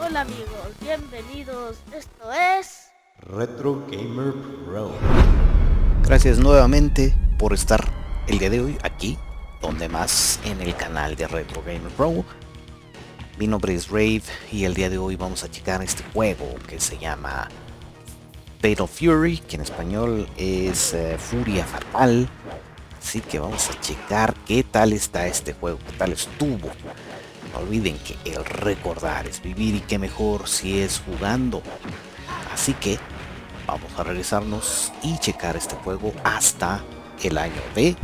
Hola amigos, bienvenidos. Esto es Retro Gamer Pro. Gracias nuevamente por estar el día de hoy aquí, donde más en el canal de Retro Gamer Pro. Mi nombre es Rave y el día de hoy vamos a checar este juego que se llama Fatal Fury, que en español es Furia Fatal. Así que vamos a checar qué tal está este juego, qué tal estuvo. No olviden que el recordar es vivir y qué mejor si es jugando. Así que vamos a regresarnos y checar este juego hasta el año de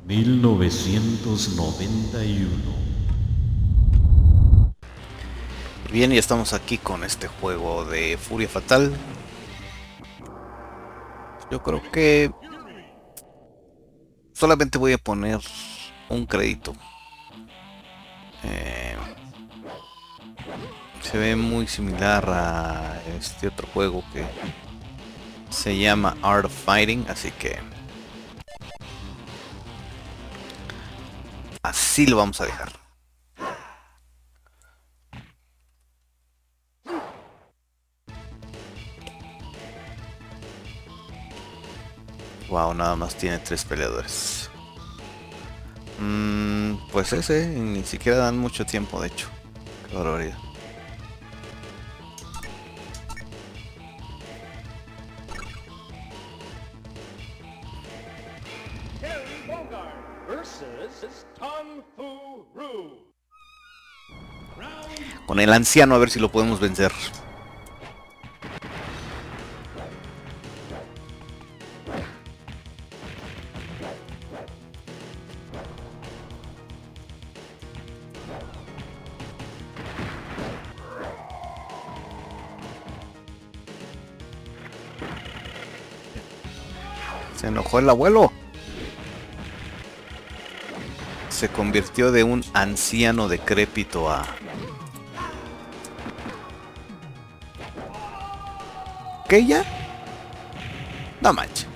1991. Bien, y estamos aquí con este juego de Furia Fatal. Yo creo que solamente voy a poner un crédito. Eh, Se ve muy similar a este otro juego que se llama Art of Fighting, así que así lo vamos a dejar. Wow, nada más tiene 3 peleadores. Pues ese, ni siquiera dan mucho tiempo, de hecho. Qué barbaridad. Terry Bogard versus Kung Fu Roo. Con el anciano a ver si lo podemos vencer. Se enojó el abuelo. Se convirtió de un anciano decrépito a... ¿Qué ya? No manches.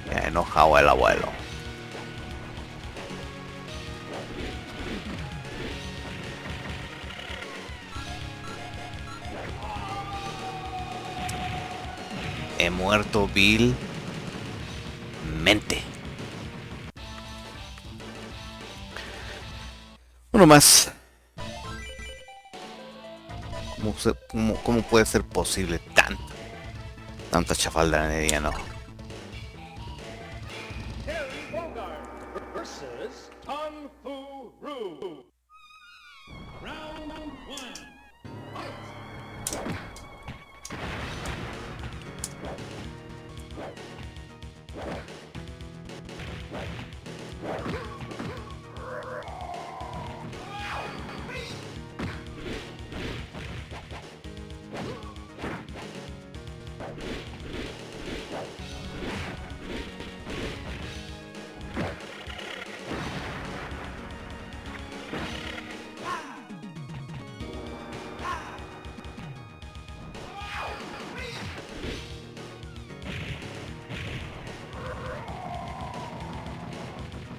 Enojado el abuelo. He muerto vilmente. Uno más. ¿Cómo puede ser posible tanta chafaldanería, no? Terry Bogard versus Kung Fu Roo. Round one.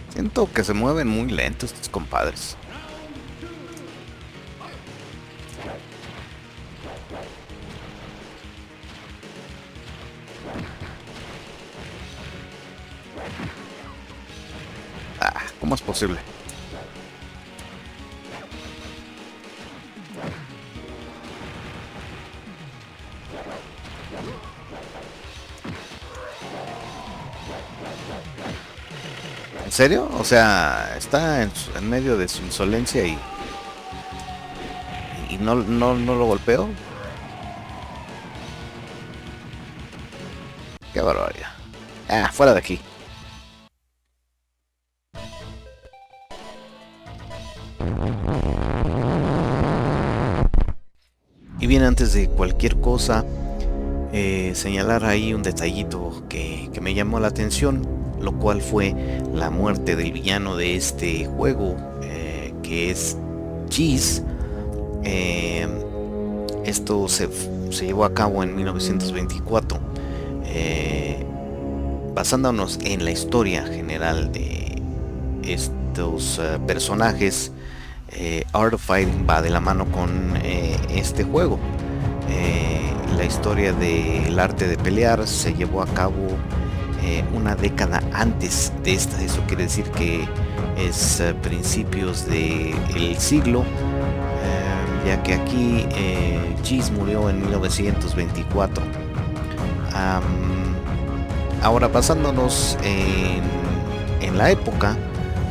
Siento que se mueven muy lentos estos compadres. ¿Cómo es posible? ¿En serio? O sea, está en medio de su insolencia y no lo golpeo. Qué barbaridad. Ah, fuera de aquí. Y bien, antes de cualquier cosa, señalar ahí un detallito que me llamó la atención, lo cual fue la muerte del villano de este juego, que es Cheese. Esto se llevó a cabo en 1924, basándonos en la historia general de estos personajes. Art of Fighting va de la mano con este juego. La historia del arte de pelear se llevó a cabo una década antes de esta. Eso quiere decir que es principios del siglo, ya que aquí Cheese murió en 1924. Ahora, basándonos en la época,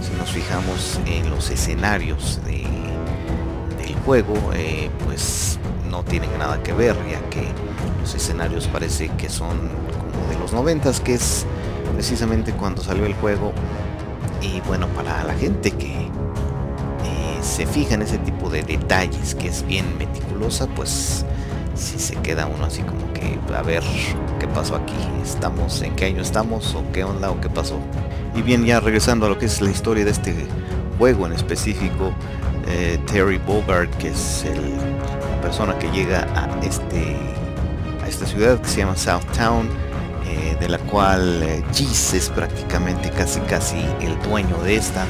si nos fijamos en los escenarios del juego, pues no tienen nada que ver, ya que los escenarios parece que son como de los 90s, que es precisamente cuando salió el juego. Y bueno, para la gente que se fija en ese tipo de detalles, que es bien meticulosa, pues si se queda uno así como que a ver qué pasó aquí, en qué año estamos, o qué onda, o qué pasó. Y bien, ya regresando a lo que es la historia de este juego en específico, Terry Bogard, que es la persona que llega a esta ciudad que se llama Southtown, de la cual Cheese es prácticamente casi el dueño de esta.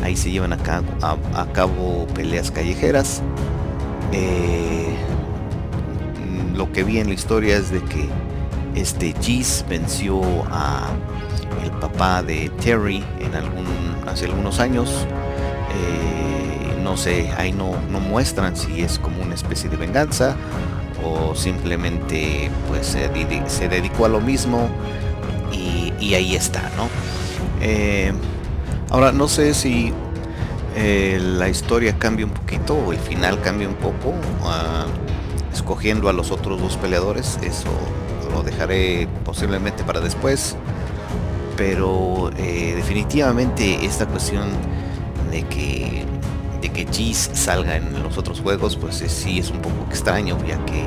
Ahí se llevan a cabo peleas callejeras. Lo que vi en la historia es de que Cheese venció a el papá de Terry hace algunos años. No sé, ahí no muestran si es como una especie de venganza o simplemente pues se dedicó a lo mismo y ahí está, ¿no? Ahora no sé si la historia cambia un poquito o el final cambia un poco, escogiendo a los otros dos peleadores. Eso lo dejaré posiblemente para después, pero definitivamente esta cuestión de que Cheese salga en los otros juegos, pues sí es un poco extraño, ya que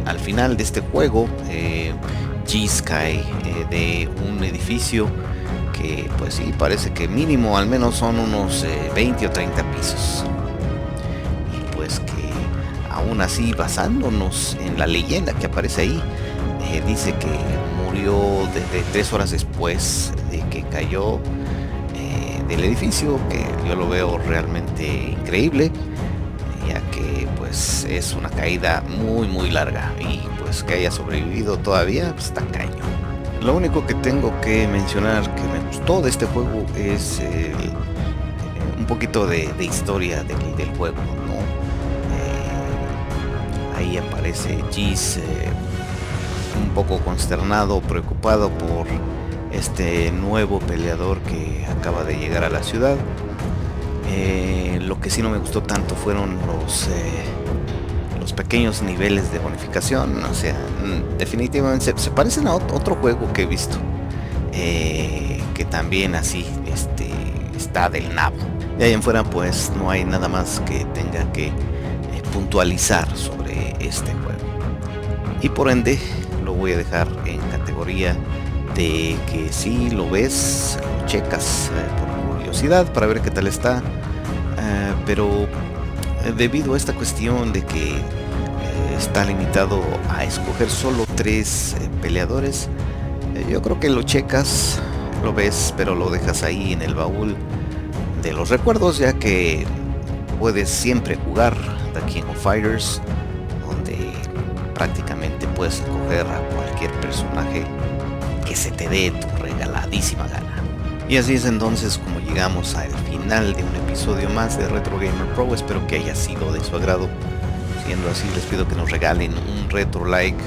al final de este juego Cheese cae de un edificio que pues sí parece que mínimo al menos son unos 20 o 30 pisos, y pues que aún así, basándonos en la leyenda que aparece ahí, dice que murió de 3 horas después de que cayó del edificio, que yo lo veo realmente increíble, ya que pues es una caída muy larga, y pues que haya sobrevivido todavía, pues está cañón. Lo único que tengo que mencionar que me gustó de este juego es un poquito de historia del juego, ¿no? Ahí aparece Cheese un poco consternado, preocupado por este nuevo peleador que acaba de llegar a la ciudad. Lo que sí no me gustó tanto fueron los pequeños niveles de bonificación. O sea, definitivamente se parecen a otro juego que he visto, que también así está del nabo. De ahí en fuera pues no hay nada más que tenga que puntualizar sobre este juego, y por ende lo voy a dejar en categoría de que si lo ves, lo checas por curiosidad para ver qué tal está, pero debido a esta cuestión de que está limitado a escoger solo 3 peleadores, yo creo que lo checas, lo ves, pero lo dejas ahí en el baúl de los recuerdos, ya que puedes siempre jugar The King of Fighters, donde prácticamente puedes escoger a cualquier personaje que se te dé tu regaladísima gana. Y así es entonces como llegamos al final de un episodio más de Retro Gamer Pro. Espero que haya sido de su agrado. Siendo así, les pido que nos regalen un retro like,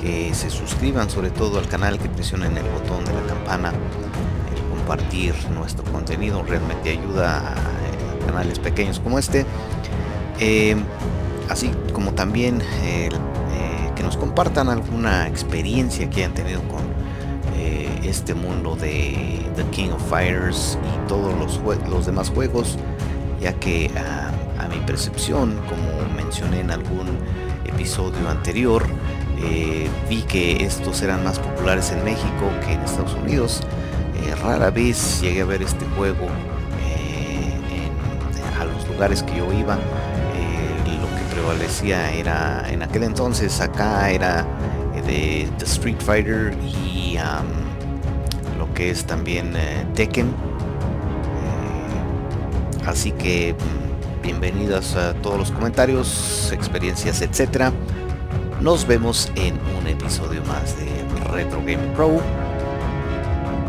que se suscriban sobre todo al canal, que presionen el botón de la campana. El compartir nuestro contenido realmente ayuda a canales pequeños como este, así como también que nos compartan alguna experiencia que hayan tenido con este mundo de The King of Fighters y todos los demás juegos, ya que a mi percepción, como mencioné en algún episodio anterior, vi que estos eran más populares en México que en Estados Unidos. Rara vez llegué a ver este juego a los lugares que yo iba. Lo que prevalecía era en aquel entonces acá era de Street Fighter y lo que es también Tekken. Así que bienvenidos a todos los comentarios, experiencias, etcétera. Nos vemos en un episodio más de Retro Gamer Pro.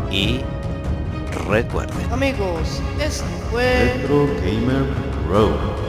Y recuerden, Amigos, esto fue Retro Gamer Pro.